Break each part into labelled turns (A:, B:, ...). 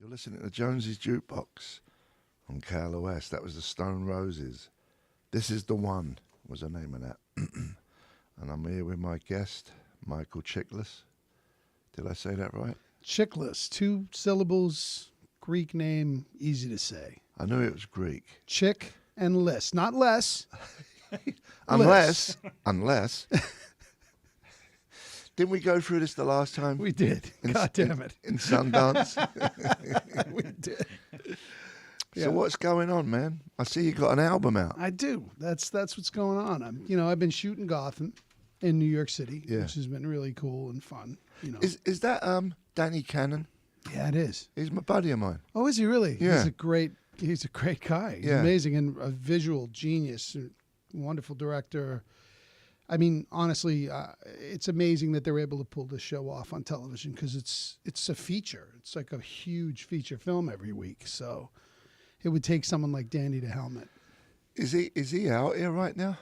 A: You're listening to Jonesy's Jukebox on KLOS. That was the Stone Roses. This is the One was the name of that. And I'm here with my guest, Michael Chiklis. Did I say that right?
B: Chiklis, 2 syllables, Greek name, easy to say.
A: I knew it was Greek.
B: Chick and list, not less.
A: Unless. Didn't we go through this the last time?
B: We did. God damn it.
A: In Sundance?
B: We did.
A: So what's going on, man? I see you got an album out.
B: I do. That's what's going on. I've been shooting Gotham in New York City, which has been really cool and fun.
A: Is that Danny Cannon?
B: Yeah, it is.
A: He's my buddy of mine.
B: Oh, is he really?
A: Yeah.
B: He's a great guy. He's amazing and a visual genius, wonderful director. I mean, honestly, it's amazing that they're able to pull this show off on television because it's a feature. It's like a huge feature film every week. So it would take someone like Danny to helm it.
A: Is he out here right now?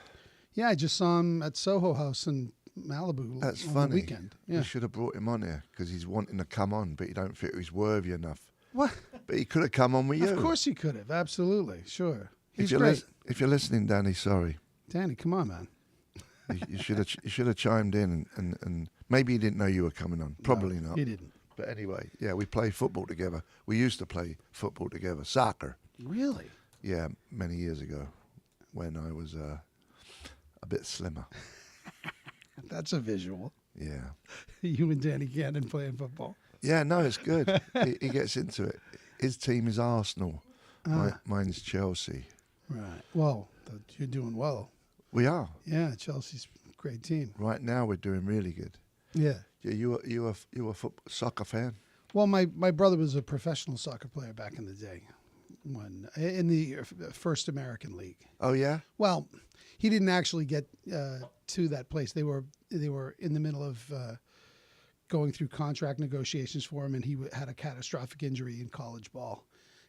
B: Yeah, I just saw him at Soho House in Malibu.
A: That's
B: on
A: funny.
B: The weekend. Yeah.
A: We should have brought him on here because he's wanting to come on, but he don't think he's worthy enough.
B: What?
A: But he could have come on with you.
B: Of course he could have. Absolutely. Sure. He's
A: if
B: great.
A: If you're listening, Danny, sorry.
B: Danny, come on, man.
A: You should have chimed in and maybe he didn't know you were coming on. Probably
B: No,
A: not.
B: He didn't.
A: But anyway, yeah, we play football together. We used to play football together, soccer.
B: Really?
A: Yeah, many years ago when I was a bit slimmer.
B: That's a visual.
A: Yeah.
B: You and Danny Cannon playing football.
A: Yeah, no, it's good. he gets into it. His team is Arsenal. Mine's Chelsea.
B: Right. Well, you're doing well.
A: We are.
B: Yeah, Chelsea's a great team.
A: Right now, we're doing really good.
B: Yeah.
A: Yeah, you a soccer fan?
B: Well, my brother was a professional soccer player back in the day, in the first American League.
A: Oh yeah.
B: Well, he didn't actually get to that place. They were in the middle of going through contract negotiations for him, and he had a catastrophic injury in college ball.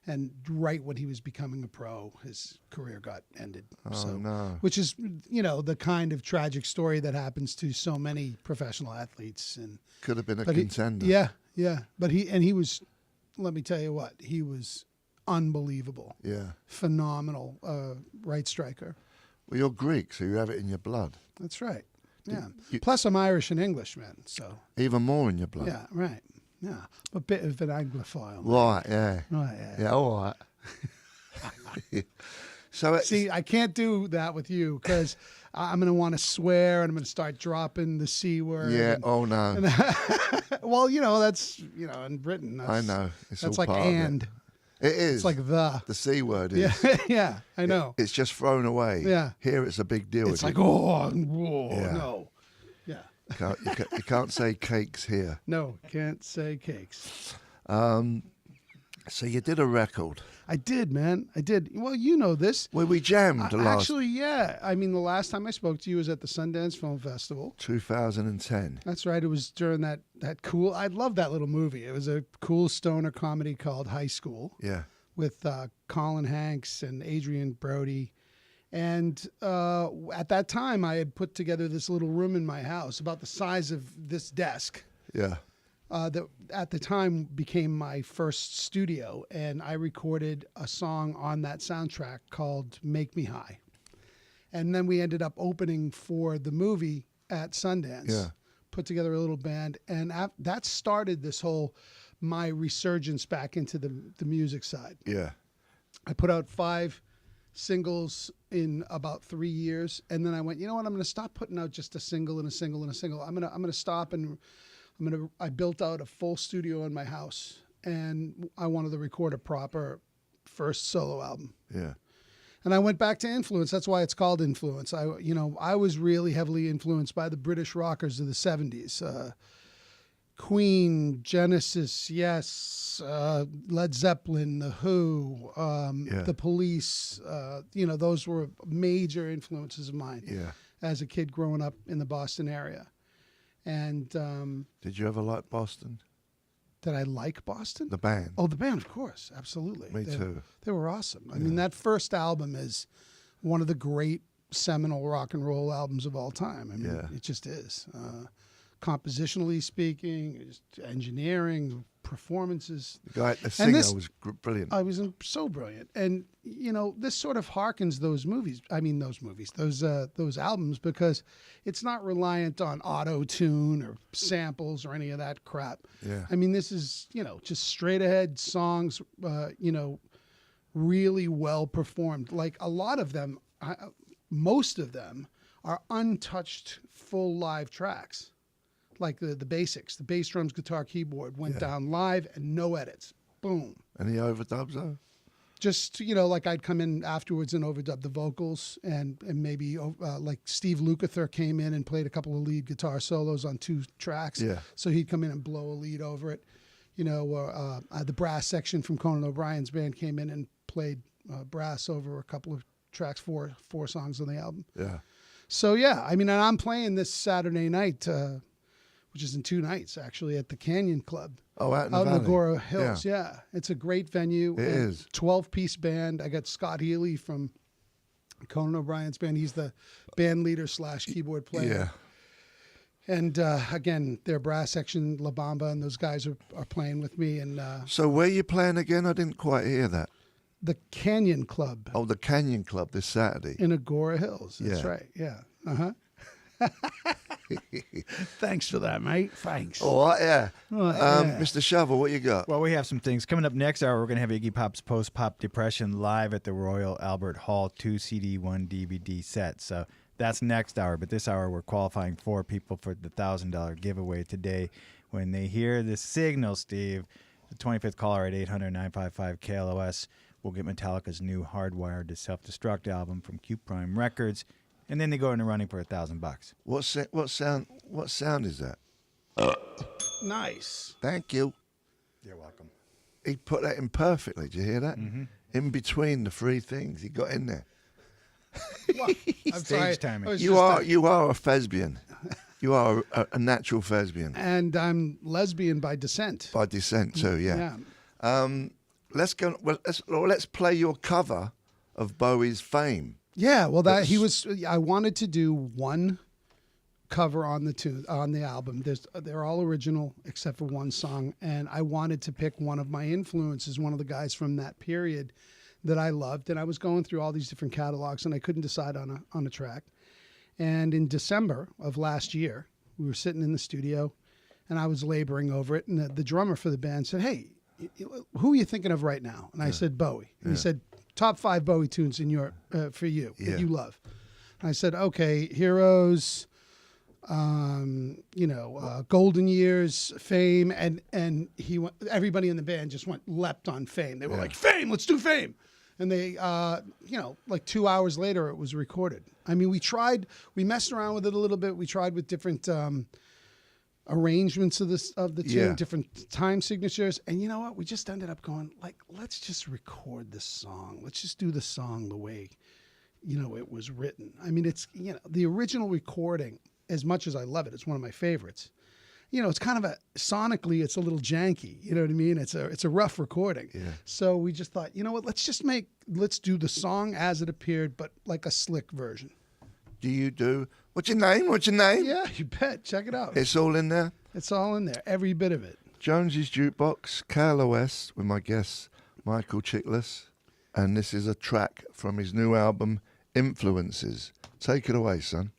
B: And right when he was becoming a pro, his career got ended.
A: Oh, no.
B: Which is, the kind of tragic story that happens to so many professional athletes. And
A: could have been a contender.
B: Yeah. But he was, let me tell you what, he was unbelievable.
A: Yeah.
B: Phenomenal right striker.
A: Well, you're Greek, so you have it in your blood.
B: That's right. Yeah. Plus, I'm Irish and English, man. So
A: even more in your blood.
B: Yeah, right. Yeah, a bit of an Anglophile.
A: Right, yeah.
B: Right, yeah.
A: Yeah, all right. So
B: see, I can't do that with you because I'm going to want to swear and I'm going to start dropping the C word.
A: Yeah, oh no.
B: Well, that's, in Britain.
A: I know. It's
B: that's
A: all
B: like
A: part
B: and.
A: Of it. It is.
B: It's like the.
A: The C word is.
B: Yeah, yeah, I know.
A: It's just thrown away.
B: Yeah.
A: Here it's a big deal.
B: It's like, no. Yeah.
A: You can't say cakes here.
B: No, can't say cakes.
A: So you did a record.
B: I did, man. I did. Well, you know this.
A: Well, we jammed the last.
B: Actually, yeah. I mean, the last time I spoke to you was at the Sundance Film Festival.
A: 2010.
B: That's right. It was during that cool. I love that little movie. It was a cool stoner comedy called High School.
A: Yeah.
B: With Colin Hanks and Adrian Brody. And at that time, I had put together this little room in my house about the size of this desk.
A: Yeah.
B: That at the time became my first studio, and I recorded a song on that soundtrack called Make Me High. And then we ended up opening for the movie at Sundance.
A: Yeah.
B: Put together a little band, and that started this whole my resurgence back into the music side.
A: Yeah.
B: I put out 5 singles in about 3 years, and then I went, you know what? I'm going to stop putting out just a single and a single and a single. I'm going to stop, and I built out a full studio in my house, and I wanted to record a proper first solo album.
A: Yeah.
B: And I went back to influence. That's why it's called Influence. I was really heavily influenced by the British rockers of the 70s. Queen, Genesis, Yes, Led Zeppelin, The Who, The Police. Those were major influences of mine as a kid growing up in the Boston area. And
A: did you ever like Boston?
B: Did I like Boston?
A: The band.
B: Oh, the band, of course, absolutely.
A: Me too.
B: They were awesome. I mean, that first album is one of the great seminal rock and roll albums of all time. I mean, it just is. compositionally speaking, just engineering, performances.
A: The guy, the singer was brilliant.
B: I was so brilliant, and this sort of harkens those movies. I mean, those albums, because it's not reliant on auto tune or samples or any of that crap.
A: Yeah.
B: I mean, this is just straight ahead songs. Really well performed. Like a lot of them, most of them are untouched full live tracks. Like the basics, the bass, drums, guitar, keyboard went down live and no edits. Boom.
A: Any overdubs though?
B: Just, like I'd come in afterwards and overdub the vocals and maybe like Steve Lukather came in and played a couple of lead guitar solos on 2 tracks.
A: Yeah.
B: So he'd come in and blow a lead over it. The brass section from Conan O'Brien's band came in and played brass over a couple of tracks, four songs on the album.
A: Yeah.
B: So, yeah, I mean, and I'm playing this Saturday night, which is in 2 nights, actually, at the Canyon Club.
A: Oh, out in the
B: Out in
A: valley.
B: Agora Hills, yeah. It's a great venue.
A: It is.
B: 12-piece band. I got Scott Healy from Conan O'Brien's band. He's the band leader / keyboard player.
A: Yeah.
B: And, again, their brass section, La Bamba, and those guys are playing with me. And
A: So where you playing again? I didn't quite hear that.
B: the Canyon Club
A: Oh, the Canyon Club this Saturday.
B: in Agora Hills. That's
A: Yeah.
B: right, yeah. Uh-huh. Thanks for that, mate. Thanks.
A: All right, yeah.
B: Yeah.
A: Mr. Shovel, what you got?
C: Well, we have some things. Coming up next hour, we're going to have Iggy Pop's Post-Pop Depression live at the Royal Albert Hall 2 CD, 1 DVD set. So that's next hour. But this hour, we're qualifying 4 people for the $1,000 giveaway today. When they hear the signal, Steve, the 25th caller at 800-955-KLOS will get Metallica's new Hardwired to Self-Destruct album from Q Prime Records. And then they go into running for $1,000.
A: What sound is that?
B: Nice.
A: Thank you.
C: You're welcome.
A: He put that in perfectly. Did you hear that?
C: Mm-hmm.
A: In between the 3 things, he got in there.
B: I'm
C: Stage
B: sorry.
C: timing.
B: I was
A: You are a thespian. You are a natural thespian
B: and I'm lesbian by descent.
A: by descent too. Yeah. Let's go. Well, let's play your cover of Bowie's Fame.
B: Yeah, well, I wanted to do one cover on the album. They're all original except for one song, and I wanted to pick one of my influences, one of the guys from that period that I loved, and I was going through all these different catalogs, and I couldn't decide on a track. And in December of last year, we were sitting in the studio, and I was laboring over it, and the drummer for the band said, "Hey, who are you thinking of right now?" And I said, "Bowie." And he said, "Top 5 Bowie tunes in your for you that you love." And I said, "Okay, Heroes, Golden Years, Fame," and everybody in the band just leapt on Fame. They were like, "Fame, let's do Fame." And they, like 2 hours later, it was recorded. I mean, we messed around with it a little bit. We tried with different arrangements of the tune, different time signatures. And you know what? We just ended up going, like, let's just record this song. Let's just do the song the way, it was written. I mean, it's, the original recording, as much as I love it, it's one of my favorites. It's kind of sonically, it's a little janky. You know what I mean? It's a rough recording. Yeah. So we just thought, you know what? Let's do the song as it appeared, but like a slick version.
A: Do you do? What's your name? What's your name?
B: Yeah, you bet. Check it out.
A: It's all in there.
B: It's all in there. Every bit of it.
A: Jonesy's Jukebox, KLOS, with my guest Michael Chiklis, and this is a track from his new album, Influences. Take it away, son.